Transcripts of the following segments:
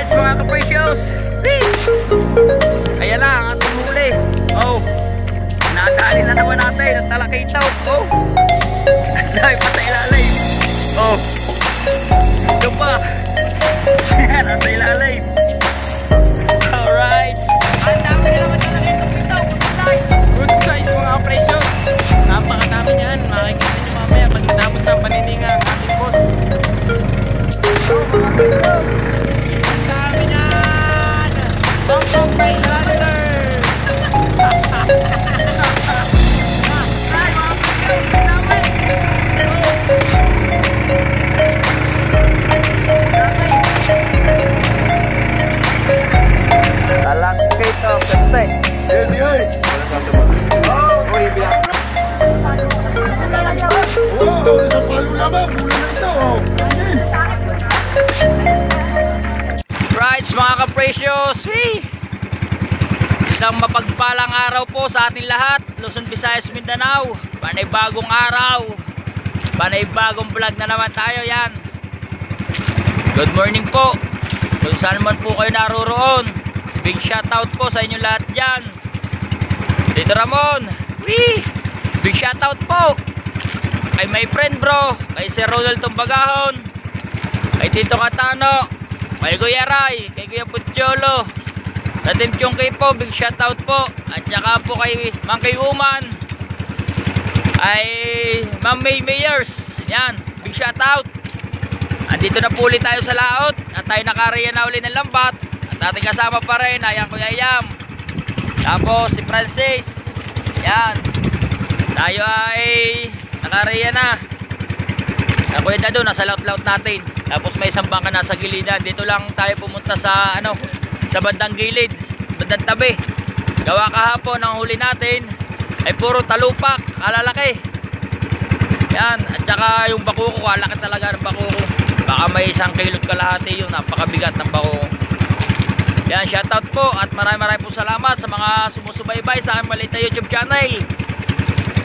Alright mga ka-precious, ayan na ang ating huli. Oh, nadali na naman natin ang talakitaw. Oh, dahil pa sa ilalim. Oh, ito pa. Ayan, nasa ilalim. Alright, ang dami na naman talakitaw. Good size mga ka-precious. Napakadami yan. Makikita nyo mamaya pagkatapos ng panininga ang ating boss. So mga ka-precious, dami yan! Bong-bong by Lander! Talakay to, kasi uy, biyak. Isang palo lamang, mula na ito. Rights mga ka-precious, isang mapagpalang araw po sa ating lahat. Luzon, Visayas, Mindanao. Panay-bagong araw, panay-bagong vlog na naman tayo. Yan, good morning po kung saan man po kayo naroroon. Big shoutout po sa inyo lahat dyan. Dito Ramon, big shoutout po kay my friend bro, kay Sir Ronald Tumbagahon, kay Tito Katano, kay Kuya Ray, kay Kuya Putyolo, sa Team Chongkay po, big shoutout po. At saka po kay Mangkay Uman, ay Ma'am May Mayers. Yan, big shoutout. Andito na po ulit tayo sa laot at tayo nakariya na ulit ng lambat. At ating kasama pa rin ay ang Kuya Yam, tapos si Francis. Yan, tayo ay nakariya na. Ako yun na doon, nasa laut-laut natin. Tapos may isang bangka nasa gilidan. Dito lang tayo pumunta sa sa bandang gilid, bandang tabi. Gawa kahapon ang huli natin ay puro talupak, alalaki. Yan, at saka yung bakuko, alaki talaga ng bakuko. Baka may 1 kilot kalahati yun, napakabigat ng bakuko. Yan, shoutout po at maraming po salamat sa mga sumusubaybay sa aking maliit na YouTube channel.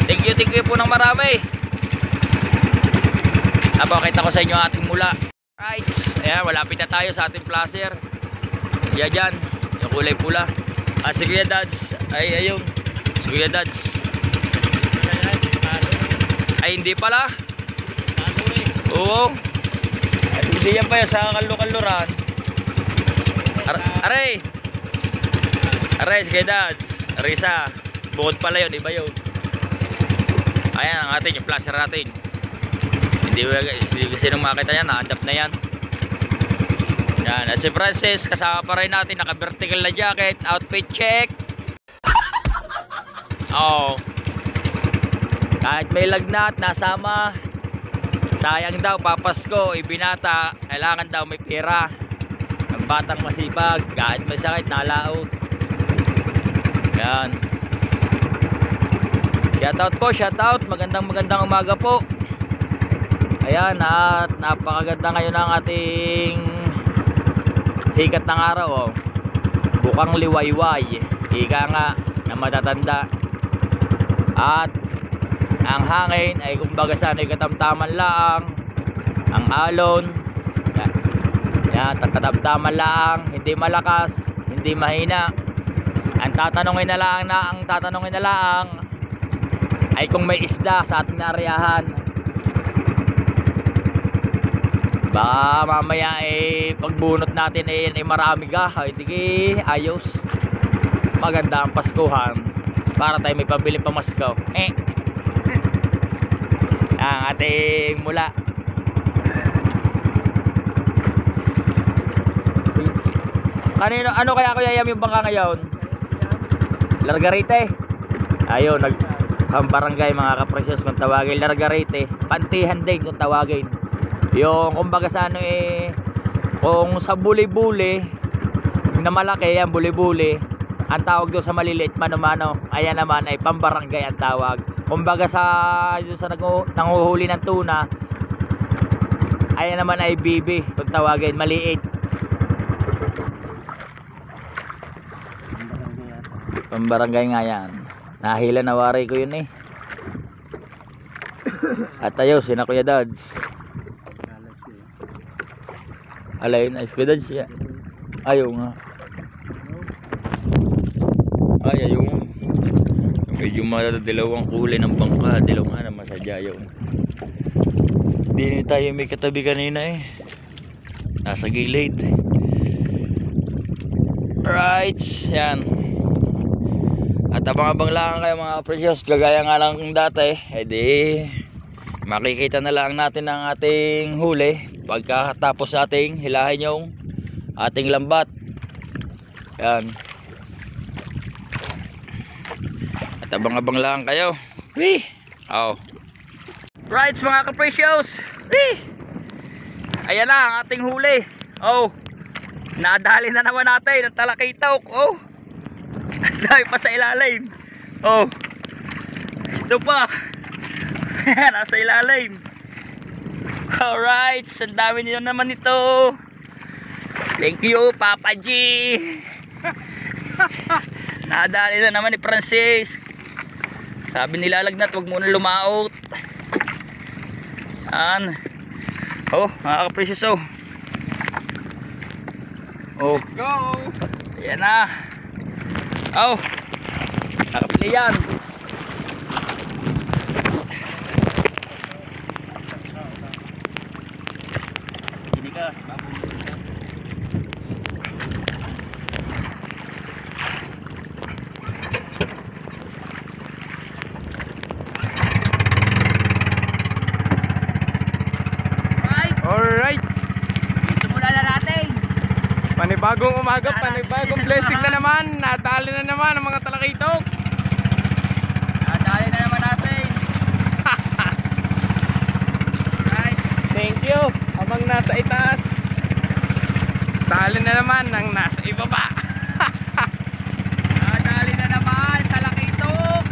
Thank you po ng marami. Napakita ko sa inyo ating mula. Right, ayan, malapit na tayo sa ating placer. Yan dyan, yung kulay pula. At si Kuya Dads, ay ayun, si Kuya Dads. Ay hindi pala. Oo, ay, hindi yan pa yun sa kallo-kalluran. Aray, si Kuya Dads, Arisa, bukod pala yun, iba yun. Ayan ang atin, yung placer natin. Hindi kasi nung makita yan, na-adapt na yan. Yan, at si Francis, kasama pa rin natin, naka-vertical na jacket, outfit check. Oh, kahit may lagnat, nasama. Sayang daw, papasko, ibinata, kailangan daw may pera. Ang batang masipag, kahit may sakit, nalaot. Yan. Shoutout po, shoutout. Magandang umaga po. Ayan, at napakaganda ngayon ang ating sikat ng araw. Oh. Bukang liwayway, ika nga na matatanda. At ang hangin ay kumbaga sana ay katamtaman lang. Ang alon, yan, katamtaman lang, hindi malakas, hindi mahina. Ang tatanungin na lang ay kung may isda sa ating areahan. Baka mamaya pagbunot natin ay marami gahay. Sige, ayos. Maganda ang Paskuhan para tayo may pambili pamaskaw. Ang ating mula. Kanino, ano kaya Kuya Yam yung bangka ngayon? Largarite. Ayun, barangay mga ka-precious kung tawagin. Largarite, pantihan din kung tawagin. Yung kumbaga sa kung sa buli-buli na malaki, yan buli-buli, ang tawag doon sa maliliit mano-mano, ayan naman ay pambarangay ang tawag. Kumbaga sa nanguhuli ng tuna, ayan naman ay bibi kung tawagin, maliit. Pambarangay nga yan. Nahila na wari ko yun At ayos, sina Kuya Dads. Alay na Kuya Dads siya. Ayaw nga. Ay, ayaw nga. Medyo madadalawang kulay ng bangka. Dilaw nga naman sa ayaw. Hindi tayo may katabi kanina eh. Nasa gilid. Right, yan. At abang-abang lang kayo mga precious. Gagaya nga lang kung dati. Eh di, makikita na lang natin ang ating huli pagkatapos ating hilahin yung ating lambat. Yan. At abang-abang lang kayo. Wee! Oh. Right mga ka-precious. Wee! Ayan na ang ating huli. Oh. Nadali na naman natin ang talakitok. Oh. Dahil pa sa ilalim. Oh. Ito pa. Nasa ilalim. Alright, ang dami niyo naman ito. Thank you Papa G. Nadali na naman ni Francis. Sabi nila lagnat, wag muna lumaot. Yan. Oh, mga ka-precious. Oh. Oh. Let's go. Ayan na. Oh. Nakapili yan. Hindi ka. Alright. Simula na natin. Panibagong umaga, panibagong blessing na naman. Natali na naman ang mga talakitok. Nadali na naman natin. Right. Thank you. Habang nasa itaas, tali na naman ang nasa ibaba. Nadali na naman. Talakitok.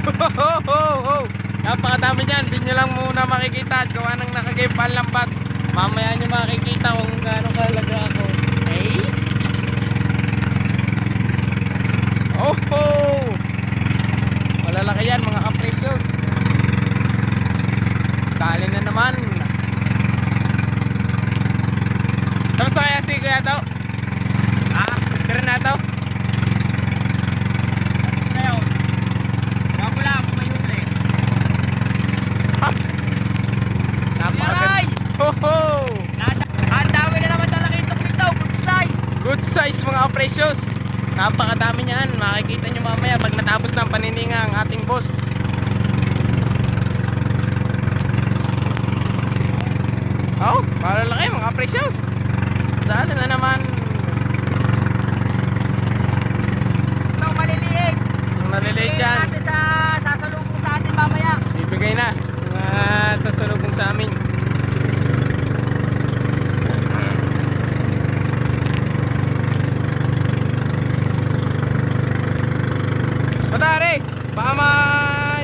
Napakadami niyan. Hindi nyo lang muna makikita at gawa ng nakagayp ang lambat. Mamaya nyo makikita kung gaano kahalaga ako. Okay? Oh! Malalaki yan mga ka-precious. Tali na naman. Tapos kaya si Kuya to? Kira na to? Ngayon. Wala lang kung may huli. Napakaganda. Ho! Ang dami na naman talakitok nito. Good size. Good size mga precious. Napakadami niyan. Makikita nyo mamaya pag natapos ng panininga ang ating boss. Oh, malalaki mga precious. Dali na naman. Ito maliliit. Yung maliliit Bigay yan. natin sa sasalubong sa atin mamaya. Ibigay na. Sa salubong sa amin. Matari! Baka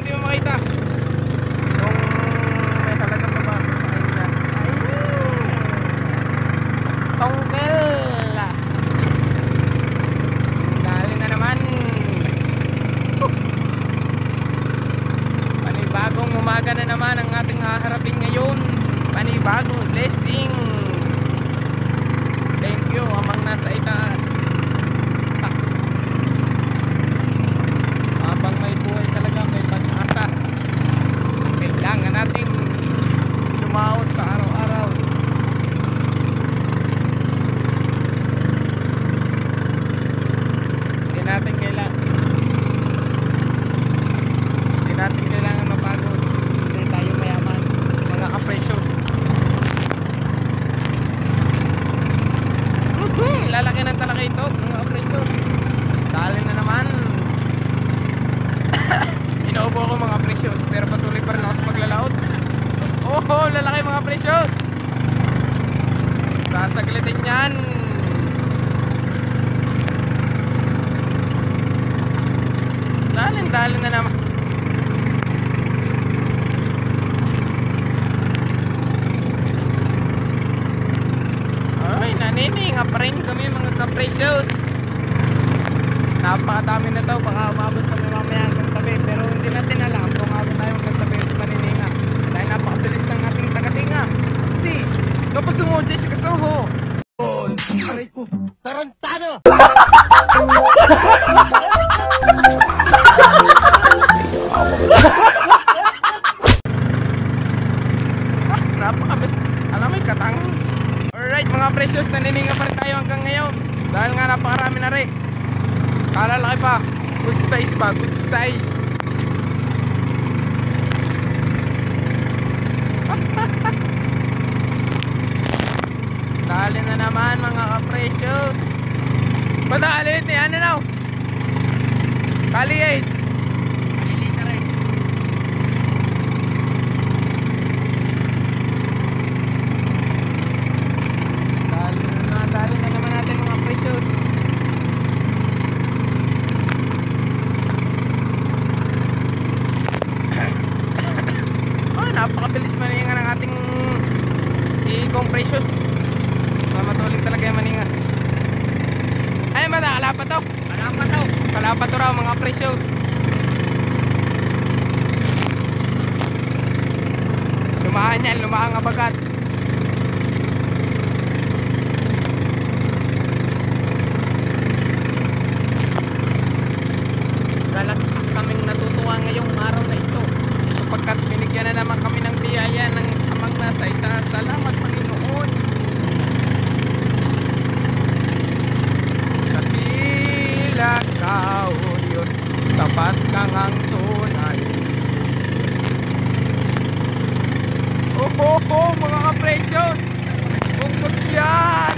hindi mo makita. Kung may talagang baba sa kanila. Ayun! Tongkel! Dali na naman. Panibagong umaga na naman ang ating haharapin ngayon. Panibagong blessing. Thank you amang nasa itaas. Habang may buhay talaga, may pag-asa. Kailangan nating lumaot sa araw-araw. Hindi natin kailangan mapagod. Hindi tayo mayaman, mga ka-precious. Lalaki ng talakitok, mga ka-precious. Dali na naman. Inuubo ako mga precious, pero patuloy pa rin ako sa paglalaot. Oh, lalaki mga precious. Sasaglitin yan. Dali na naman. Ay, nanininga pa rin kami mga ka-precious. Napakadami na to, baka umabot kami mamaya hanggang tabi, pero hindi natin alam kung umabot tayo hanggang tabi sa panininga dahil napakabilis ng ating tagatinga. Si, kapag sumudya si Kasoho. Tarantado! Napakabit. Alam mo, katang. Alright mga precious, nanininga pa rin tayo hanggang ngayon. Dahil nga napakarami na rin. Kalalaki pa. Good size pa, good size. Dali na naman mga ka-precious. Madali ito yan na. Kali 8. Malilisa rin. Dali na naman natin mga precious. Oh, napakabilis maninga ng ating si Kong Precious. Matuling talaga yung maninga. Ay, kala pa to. Kala pa to raw mga precious. Lumahan yan, lumahan nga bagat. Galat kaming natutuwa ngayong araw na ito. Sapagkat binigyan na naman kami ng biyaya ng amang nasa itaas. Salamat Panginoon. Dakila ka o Diyos, tapat kang ang tunay. Oh, mga ka-precious, bungkos yan.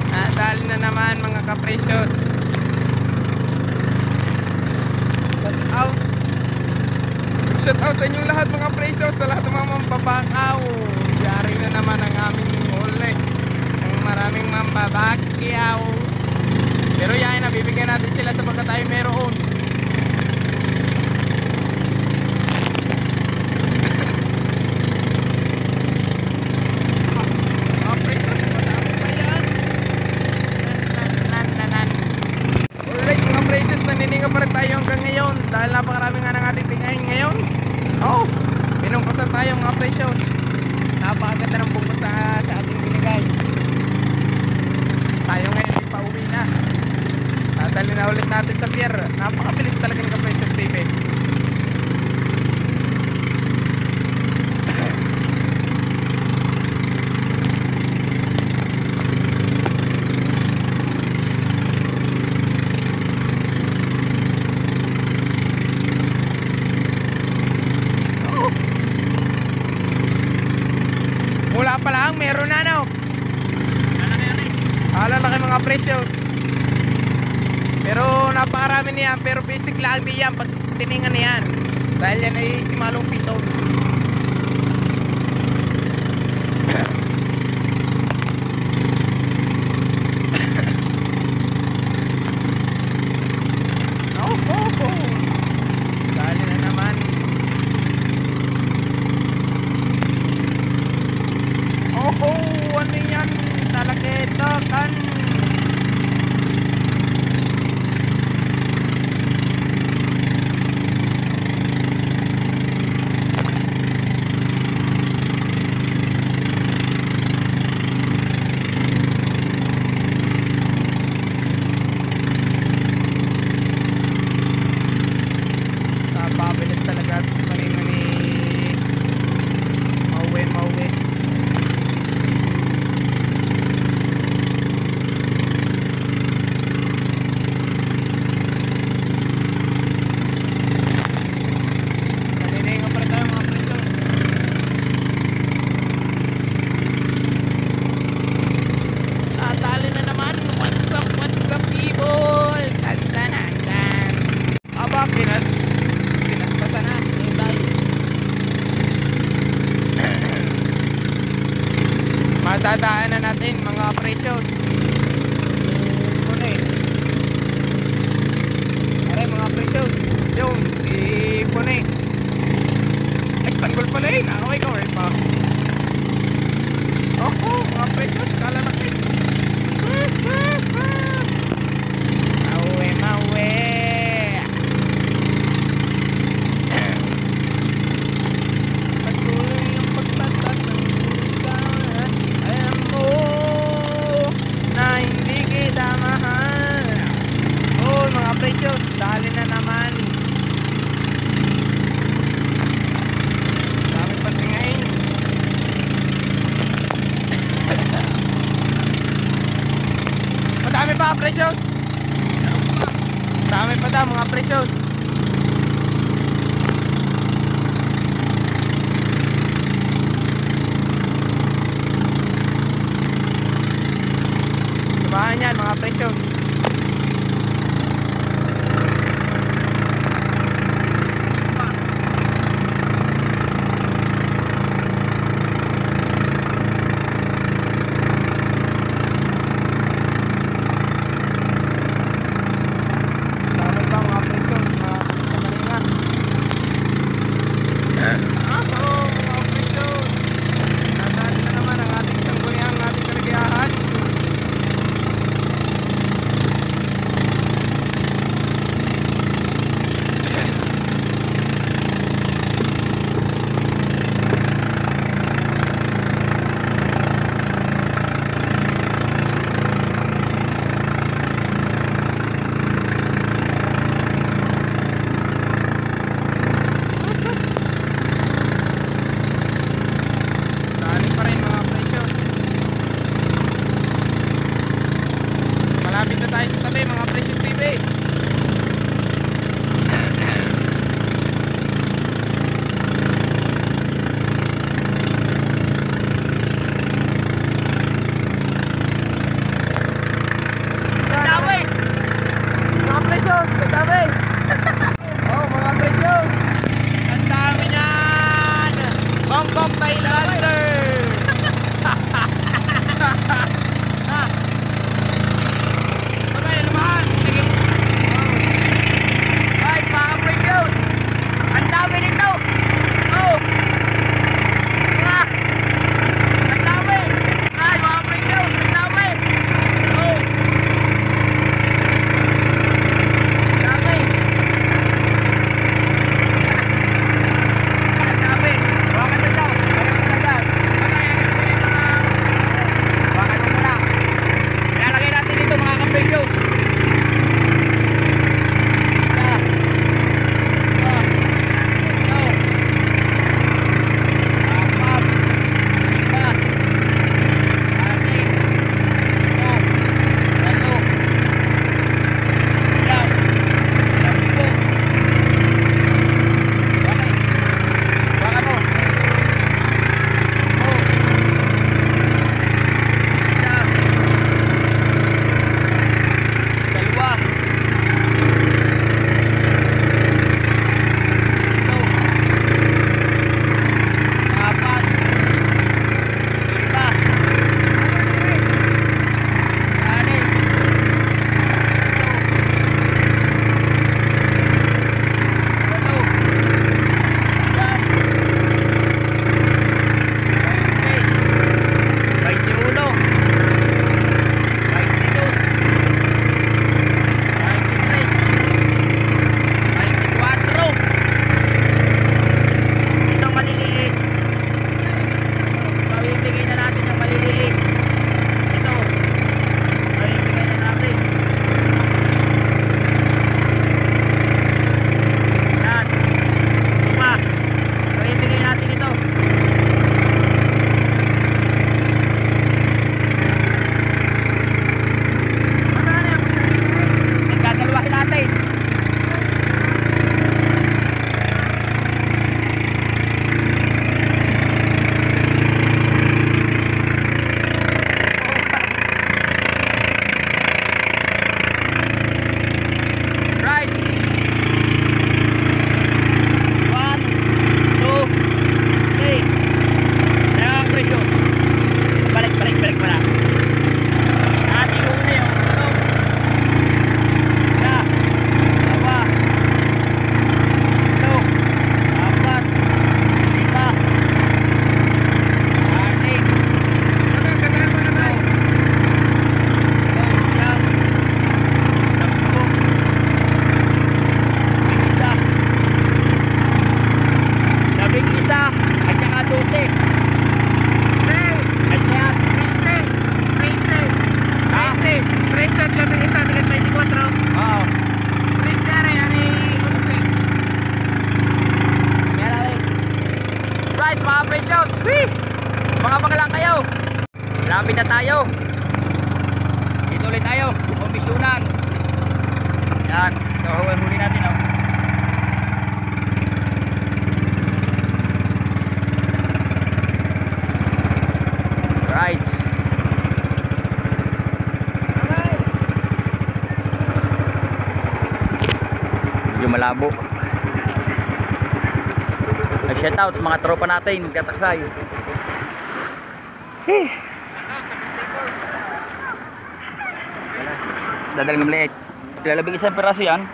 Nadali na naman mga ka-precious. Shout out sa inyong lahat mga precious, sa lahat ng mga mambabakaw. Yari na naman ang aming huli ng maraming mambabakyaw. Pero yan, nabibigyan natin sila sapagkat tayo meron. Mga precious, matapos pa yan. Alright mga precious, nanininga pa rin tayo hanggang ngayon. Dahil napakarami nga ng ating tingahin ngayon. Oh, binungkusan tayo mga precious. Napakaganda ng bungkus sa ating binigay. Tayo ngayon ipauwi na. Dadali na ulit natin sa pier. Napakabilis talaga ng ka-precious TV. Mula pa lang, meron na no. Lalaki mga precious. Pero napakarami niyan. Pero basic lang din yan pag tiningan niyan. Dahil yan ay si Malong Pitog. Dali na naman. Ano yan? Talakitakan. Napabilis talaga kanina ni Mauwi. Madadaanan natin mga precious. Aray mga precious. Yung si Pune. Ay, Istanbul pala eh. Nakaway ka pa. Mga precious. Kalalaki. Maui. precious. Dami pa daw mga precious. Samahan yan mga precious. Malapit na tayo sa tabi mga Precious TV. Tawi! Mga Precious, katabi! Oh mga Precious! Ang dami niyan! Hong Kong Thailander! Guys, mga precious! Ang dami nito! Oh! Ah! Ang dami! Ay, mga precious! Ang dami! Oh! Ang dami! Ang dami! Hawakan mo daw! Hawakan mo na dyan! Hawakan mo muna! Ilalagay natin dito mga ka-precious! Lapit na tayo. Dito ulit tayo. pisunan. Yan, so huli natin oh. Right. Medyo malabo. Shout out sa mga tropa natin, kataksay. Dadaling ng maliit. Ilalabing isang peraso yan.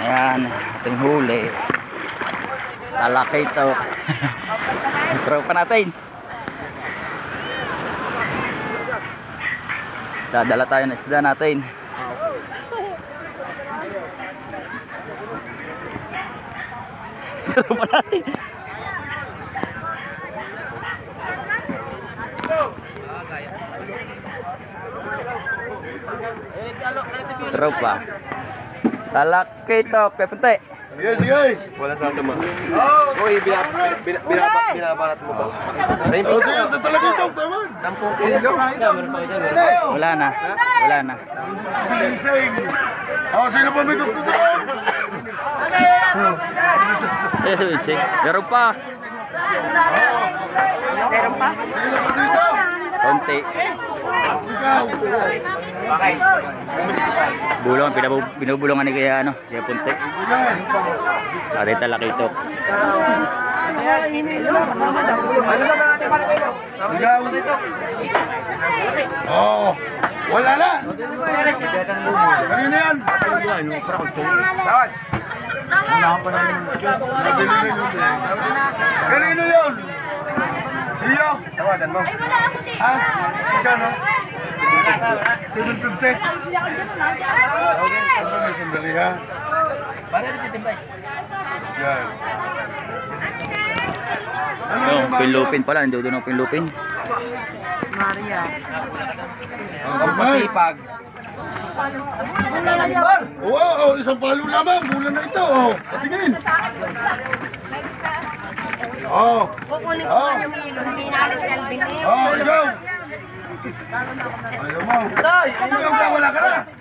Ayan, ating huli. Talaki ito. Tropa natin. Dadala tayo ng isda natin. Tropa natin. Tropa. Talaki ito, pepunte. Sige, sige. Walang sasama. Oh, Uy, binabanat mo ba? oh, sige, sa talaga ito, tama. 10 kilo. Wala na. Wala na. Bilising. Oh, sino pa may gusto doon? Pero pa. Sino pa dito? Konti. Ikaw. Bulong, binubulungan ni kaya ano, kaya punti. Yan. Pare talaki ito. Ikaw. Oh, wala na. Kanina yan. Tawad. Nabili na yun. Kanina yun. Iyo. Tawadan mo. Ha? Ikaw no? 750. Sandali, sandali ha. Yan. Oh, pinlupin pala, hindi doon pinlupin. Ang masipag. Wow, isang palo lamang. Bulan na ito. Oh, patingin. Oh. Kukunin ko Oh. yung hindi nalis ng bini. Oh, ikaw. Ayaw mo. Ikaw ka, wala ka na. Oh,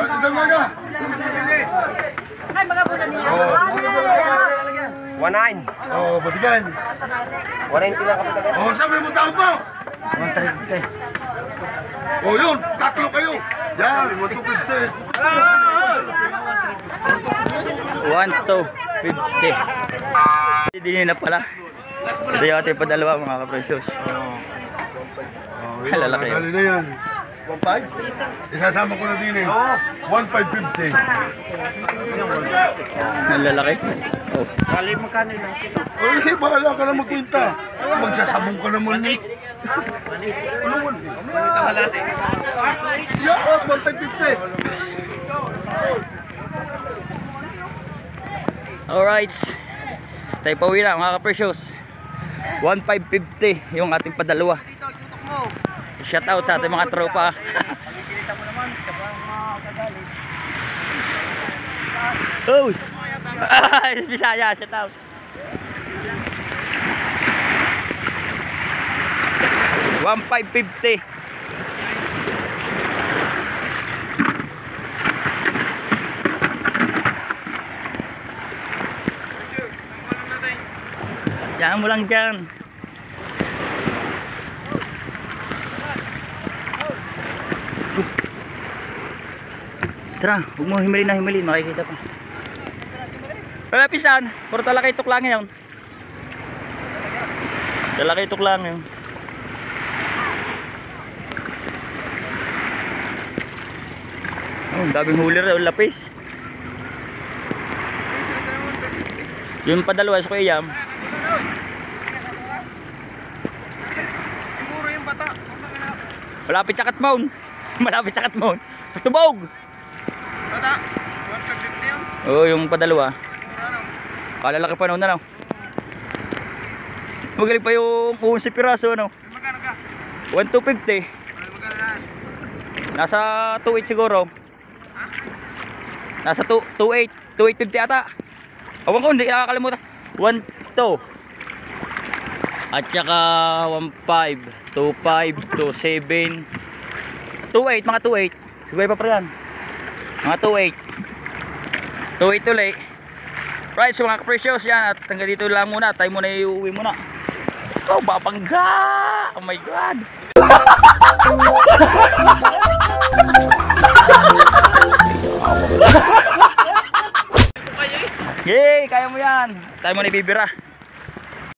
isang mo ka. Ay, mga bulan niya. Oh. 19. Oh, patingin. 190 lang kapital. Oh, sabi mo tao po. Oh, yun. Tatlo kayo. Yan, 150. 1,250. Hindi nyo na pala. Ito yung ating padalawa mga kapresyos. Oh, yun. Lalaki yun. Nadali na yan. 1.5? Isasama ko na din eh. 1.550. Ang lalaki. Oh. Ay, bahala ka na magkwenta. Magsasabong ka naman eh. Ano man? Yeah, 1.550. Alright. Tayo pauwi na mga kapresyos. 1,550 yung ating padalawa. Shout out sa ating mga tropa. Oh. Ay, Bisaya, shout out. $1,550. Diyan mo lang dyan. Tara, huwag mo himali na himali, makikita pa. Wala pisan, puro talaki itok lang yun. Talaki itok lang yun. Oh, daming huli rin, lapis. Yung padalawa sa Kuyam. Siguro yung bata. Malapit sa Katmon. Malapit sa Katmon. Tubog. Bata. 150 yun. Oo, yung padalawa. Kalalaki pa noon na, no? Magaling pa yung 11 piraso, no? Magkano ka? 1,250. Magkano na? Nasa 2.8 siguro. Nasa 2.8. 2.850 ata. Awan ko, hindi nakakalimutan. 1,2. At saka 1.5, 2.5, 2.7, 2.8, mga 2.8. Siguro pa pa yan. Mga 2.8. 2.8 ulit. Right, so mga ka-precious yan. At hanggang dito lang muna. Tayo muna iuwi muna. Oh, babangga! Oh my God! Yay! Kaya mo yan. Tayo muna ibibira.